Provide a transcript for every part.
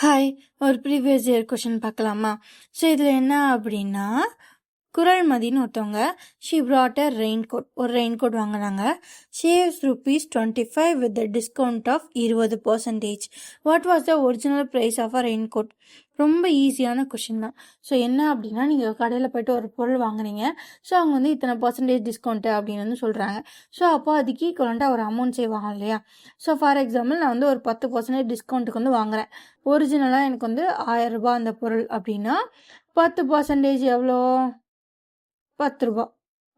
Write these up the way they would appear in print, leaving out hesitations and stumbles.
Hi, ஒரு previous year question பார்க்கலாமா? So இதில் என்ன அப்படின்னா, குரல்மதின்னு ஒருத்தவங்க ஷி brought a ரெயின்கோட், ஒரு ரெயின்கோட் வாங்கினாங்க. ஷேவ்ஸ் ₹25 with discount of 20%. What was the original price of a raincoat? ரொம்ப ஈஸியான கொஷின் தான். ஸோ என்ன அப்படின்னா, நீங்கள் கடையில் போய்ட்டு ஒரு பொருள் வாங்குறீங்க. ஸோ அவங்க வந்து இத்தனை பர்சன்டேஜ் டிஸ்கவுண்ட்டு அப்படின்னு வந்து சொல்கிறாங்க. ஸோ அப்போ அதுக்கு ஈக்குவலண்ட்டாக ஒரு அமௌண்ட் சேவ் ஆகும் இல்லையா? ஸோ ஃபார் எக்ஸாம்பிள் நான் வந்து ஒரு 10% டிஸ்கவுண்ட்டுக்கு வந்து வாங்குறேன். ஒரிஜினலாக எனக்கு வந்து ₹1000 அந்த பொருள் அப்படின்னா 10% எவ்வளோ? ₹10.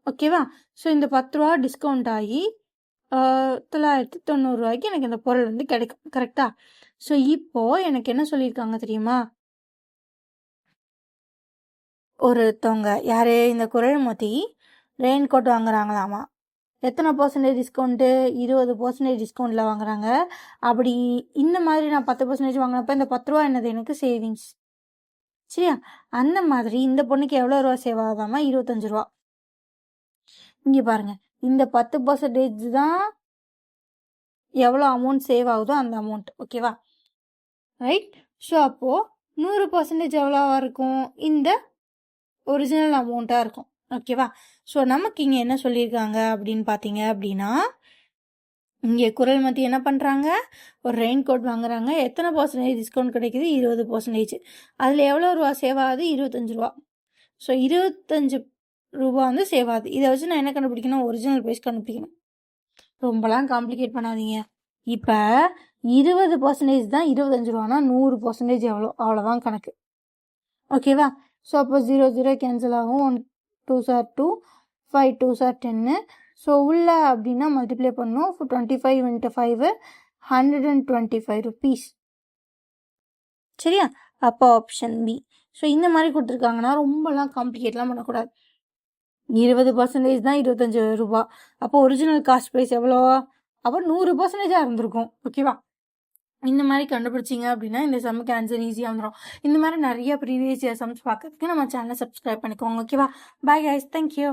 ஓகேவா? ஸோ இந்த ₹10 டிஸ்கவுண்ட் ஆகி ₹990 எனக்கு இந்த பொருள் வந்து கிடைக்கும். கரெக்டா? ஸோ இப்போது எனக்கு என்ன சொல்லியிருக்காங்க தெரியுமா? ஒருத்தவங்க யார், இந்த குரல்மதி ரெயின்கோட் வாங்குறாங்களாமா. எத்தனை பர்சன்டேஜ் டிஸ்கவுண்ட்டு? 20% டிஸ்கவுண்ட்டில் வாங்குறாங்க. அப்படி இந்த மாதிரி நான் 10% வாங்கினப்போ இந்த ₹10 என்னது எனக்கு சேவிங்ஸ். சரியா? அந்த மாதிரி இந்த பொண்ணுக்கு எவ்வளோ ரூபா சேவ் ஆகுதாமா? ₹25. இங்கே பாருங்க, இந்த 10% தான் எவ்வளோ அமௌண்ட் சேவ் ஆகுதோ அந்த அமௌண்ட். ஓகேவா? ரைட்? ஸோ அப்போது 100% எவ்வளோவா இருக்கும்? இந்த ஒரிஜினல் அமௌண்ட்டாக இருக்கும். ஓகேவா? ஸோ நமக்கு இங்கே என்ன சொல்லியிருக்காங்க அப்படின்னு பார்த்தீங்க அப்படின்னா, இங்கே குரல்மதி என்ன பண்ணுறாங்க? ஒரு ரெயின்கோட் வாங்குறாங்க. எத்தனை பர்சன்டேஜ் டிஸ்கவுண்ட் கிடைக்குது? 20%. அதில் எவ்வளோ ரூபா சேவ் ஆகுது? ₹25. ஸோ ₹25 வந்து சேவ் ஆகுது. இதை வச்சு நான் என்ன கண்டுபிடிக்கணும்? ஒரிஜினல் ப்ரைஸ் கண்டுபிடிக்கணும். ரொம்பலாம் காம்ப்ளிகேட் பண்ணாதீங்க. இப்போ 20% தான் ₹25. 100% எவ்வளோ? அவ்வளோதான் கணக்கு. ஓகேவா? ஸோ அப்போ 0 0 கேன்சல் ஆகும். 1 2s are 2, 5 2s are 10. So உள்ள அப்படின்னா மல்டிப்ளை பண்ணணும். 25 × 5 ₹125. சரியா? அப்போ ஆப்ஷன் பி. ஸோ இந்த மாதிரி கொடுத்துருக்காங்கன்னா ரொம்பலாம் காம்ப்ளிகேட்லாம் பண்ணக்கூடாது. 20% தான் ₹25. அப்போ ஒரிஜினல் காஸ்ட் ப்ரைஸ் எவ்வளோ? அப்போ 100%ஆக இருந்திருக்கும். ஓகேவா? இந்த மாதிரி கண்டுபிடிச்சிங்க அப்படின்னா இந்த சம்முக்கு ஆன்சர் ஈஸியாக வந்துடும். இந்த மாதிரி நிறைய ப்ரீவியஸ் இயர் சம்ஸ் பார்க்கறதுக்கு நம்ம சேனலை சப்ஸ்கிரைப் பண்ணிக்கோங்க. ஓகேவா? Bye guys, thank you.